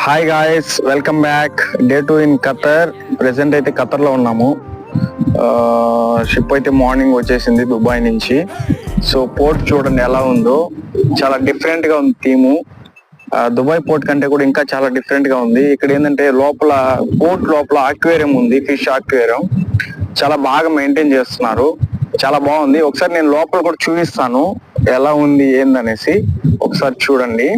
Hi guys, welcome back. Day 2 in Qatar. Present అయితే ఖతర్లో ఉన్నాము. Ship అయితే మార్నింగ్ వచ్చేసింది దుబాయ్ నుంచి. సో పోర్ట్ చూడండి ఎలా ఉందో, చాలా డిఫరెంట్ గా ఉంది థీము. దుబాయ్ పోర్ట్ కంటే కూడా ఇంకా చాలా డిఫరెంట్ గా ఉంది. ఇక్కడ ఏంటంటే లోపల పోర్ట్ లోపల ఆక్వేరియం ఉంది, ఫిష్ ఆక్వేరియం. చాలా బాగా మెయింటైన్ చేస్తున్నారు, చాలా బాగుంది. ఒకసారి నేను లోపల కూడా చూపిస్తాను ఎలా ఉంది ఏందనేసి. ఒకసారి చూడండి.